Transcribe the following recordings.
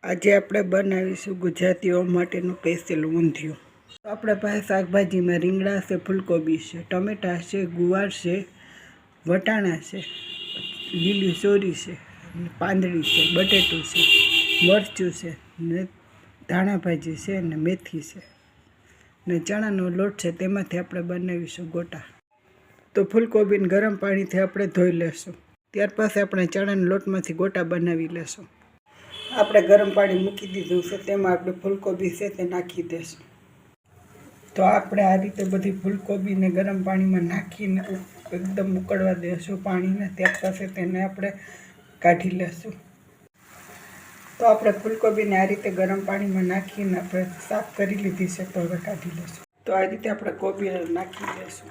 આજે આપણે બનાવીશું ગુજરાતીઓ માટેનું સ્પેશિયલ ઊંધિયું. આપણા પાસે શાકભાજીમાં રીંગણા છે, ફૂલકોબી છે, ટમેટા છે, ગુવાર છે, વટાણા છે, લીલી ચોરી છે, પાંદડી છે, બટેટું છે, મરચું છે, ને ધાણાભાજી છે, ને મેથી છે, ને ચણાનો લોટ છે. તેમાંથી આપણે બનાવીશું ગોટા. તો ફૂલકોબીને ગરમ પાણીથી આપણે ધોઈ લેશું. ત્યાર પછી આપણે ચણાના લોટમાંથી ગોટા બનાવી લેશું. આપણે ગરમ પાણી મૂકી દીધું છે, તેમાં આપણે ફૂલકોબી છે તે નાખી દઈશું. તો આપણે આ રીતે બધી ફૂલકોબીને ગરમ પાણીમાં નાખીને એકદમ ઉકળવા દઈશું પાણીને. ત્યાર પછી તેને આપણે કાઢી લેશું. તો આપણે ફૂલકોબીને આ રીતે ગરમ પાણીમાં નાખીને આપણે સાફ કરી લીધી છે. તો હવે કાઢી લેશું. તો આ રીતે આપણે કોબી નાખી દઈશું.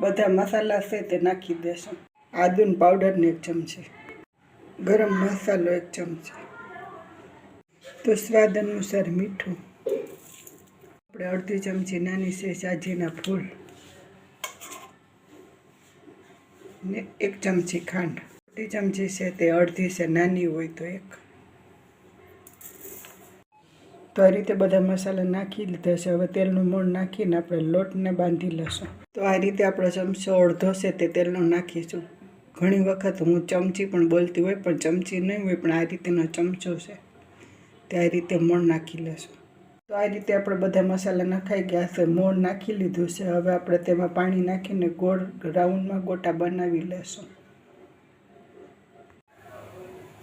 બધા મસાલા છે તે નાખી દઈશું. આદુનો પાવડરને 1 ચમચી, ગરમ મસાલો 1 ચમચી, તો સ્વાદ અનુસાર મીઠું, આપણે અડધી ચમચી નાની છે સાજીના ફૂલ, ને 1 ચમચી ખાંડ, અડધી ચમચી છે તે અડધી છે નાની હોય તો 1. તો આ રીતે બધા મસાલા નાખી લીધા છે. હવે તેલનું મોણ નાખીને આપણે લોટને બાંધી લઈશું. તો આ રીતે આપણે ચમચો અડધો છે તે તેલનો નાખીશું. ઘણી વખત હું ચમચી પણ બોલતી હોય, પણ ચમચી નહીં હોય, પણ આ રીતેનો ચમચો છે તે આ રીતે મોણ નાખી લેશું. તો આ રીતે આપણે બધા મસાલા નખાઈ ગયા છે, મોણ નાખી લીધું છે. હવે આપણે તેમાં પાણી નાખીને ગોળ રાઉન્ડમાં ગોટા બનાવી લેશું.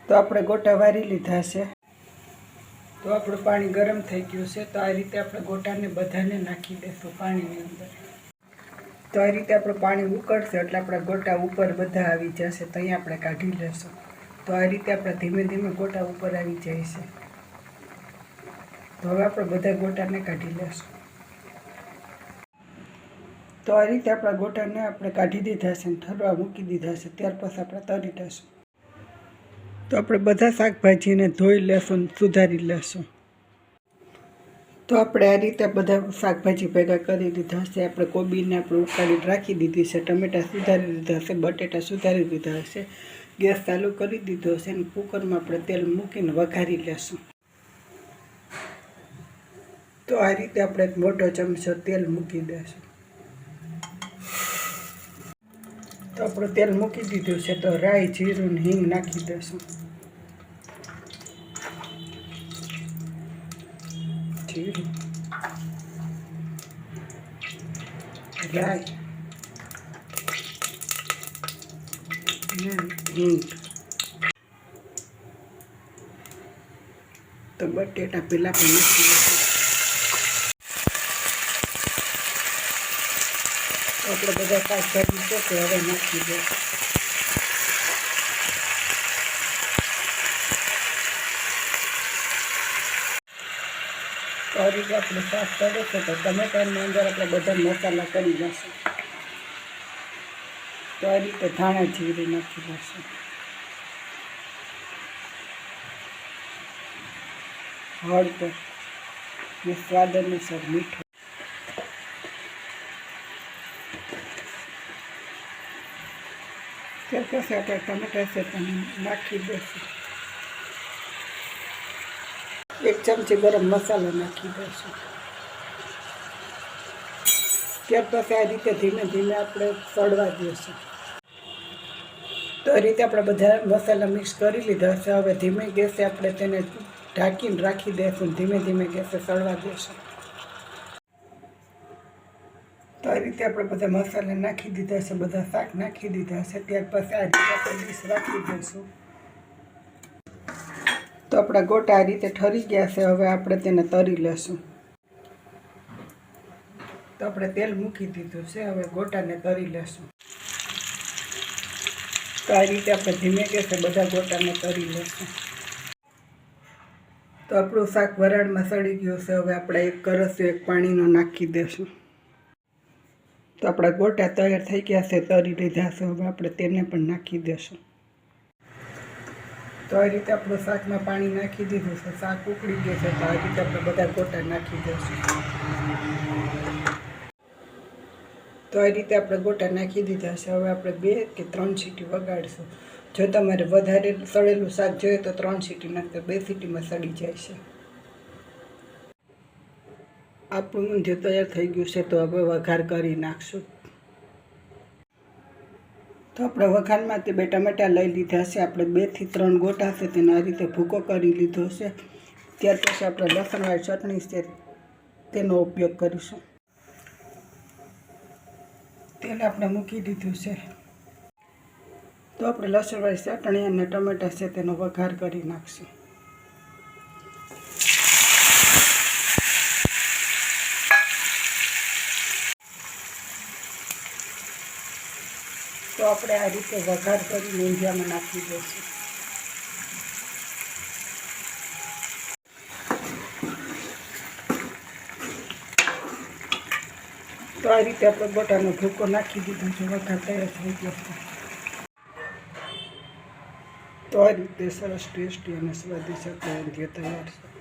તો આપણે ગોટા વારી લીધા છે. તો આપણું પાણી ગરમ થઈ ગયું છે. તો આ રીતે આપણે ગોટાને બધાને નાખી દઈશું પાણીની અંદર. તો આ રીતે આપણું પાણી ઉકળશે એટલે આપણા ગોટા ઉપર બધા આવી જશે. તો અહીંયા આપણે કાઢી લેશું. તો આ રીતે આપણે ધીમે ધીમે ગોટા ઉપર આવી જાય છે. તો હવે આપણે બધા ગોટાને કાઢી લેશું. તો આ રીતે આપણા ગોટાને આપણે કાઢી દીધા છે, ઠરવા મૂકી દીધા છે. ત્યાર પછી આપણે તળી લેશું. તો આપણે બધા શાકભાજીને ધોઈ લેશું, સુધારી લેશું. તો આપણે આ રીતે બધા શાકભાજી ભેગા કરી દીધા છે. આપણે કોબીને આપણે ઉકાળીને રાખી દીધી છે, ટમેટા સુધારી દીધા છે, બટેટા સુધારી દીધા છે, ગેસ ચાલુ કરી દીધો છે, અને કુકરમાં આપણે તેલ મૂકીને વઘારી લેશું. તો આ રીતે આપણે 1 મોટો ચમચો તેલ મૂકી દઈશું. તો આપણે તેલ મૂકી દીધું છે. તો રાઈ, જીરું ને હિંગ નાખી દઈશું. જીરું, રાઈ, હિંગ. તો બટેટા પહેલાં પણ નાખી દઈશું. આપણે બધા શાકભાજી છે તે હવે નાખી દઈશું. તો આ રીતે આપણે શાક કરે છે. તો ટમેટાની અંદર આપણે બધા મસાલા કરી દઈશું. તો આ રીતે ધાણા જીરું નાખી દઈશું, હળદર ને સ્વાદ અનુસાર મીઠું. ત્યાર પછી આપણે ટમેટા છે તેને નાખી દઈશું. 1 ચમચી ગરમ મસાલો નાખી દઈશું. ત્યાર પછી આ રીતે ધીમે ધીમે આપણે સળવા દઈશું. તો આ રીતે આપણે બધા મસાલા મિક્સ કરી લીધા છે. હવે ધીમે ગેસે આપણે તેને ઢાંકીને રાખી દઈશું. ધીમે ધીમે ગેસે સળવા દઈશું. તો આ રીતે આપણે બધા મસાલા નાખી દીધા છે, બધા શાક નાખી દીધા છે. ત્યાર પછી આ રીતે આપણે ડીશ રાખી દઈશું. તો આપણા ગોટા આ રીતે ઠરી ગયા છે. હવે આપણે તેને તળી લેશું. તો આપણે તેલ મૂકી દીધું છે. હવે ગોટાને તળી લેશું. તો આ રીતે આપણે ધીમે ગેસે બધા ગોટાને તળી લેશું. તો આપણું શાક વરાળમાં સળી ગયું છે. હવે આપણે 1 કરસ્યો 1 પાણીનો નાખી દઈશું. તો આપણા ગોટા તૈયાર થઈ ગયા છે, તળી લીધા છે. હવે આપણે તેને પણ નાખી દઈશું. તો આ રીતે આપણે શાકમાં પાણી નાખી દીધું છે. શાક ઉકળી ગયું છે. તો આ રીતે આપણે બધા ગોટા નાખી દઈશું. તો આ રીતે આપણે ગોટા નાખી દીધા છે. હવે આપણે 2 કે 3 સીટી વગાડીશું. જો તમારે વધારે સળેલું શાક જોઈએ તો 3 સીટી નાખતો, 2 સીટીમાં સળી જાય છે. આપણું ઊંધિયું તૈયાર થઈ ગયું છે, તો હવે વઘાર કરી નાખશું. તો આપણે વઘારમાંથી 2 ટમેટાં લઈ લીધા છે. આપણે 2 થી 3 ગોટા છે તેને આ રીતે ભૂકો કરી લીધો છે. ત્યાર પછી આપણે લસણવાળી ચટણી છે તેનો ઉપયોગ કરીશું. તેલ આપણે મૂકી દીધું છે. તો આપણે લસણવાળી ચટણી અને ટમેટાં છે તેનો વઘાર કરી નાખશું. તો આપણે આ રીતે વઘાર કરી ઊંધિયામાં નાખી દઈશું. તો આ રીતે આપણે બટાનો ભૂકો નાખી દીધો છે. વઘાર તૈયાર થઈ ગયો છે. તો આ રીતે સરસ ટેસ્ટી અને સ્વાદિષ્ટ ઊંધિયું તૈયાર છે.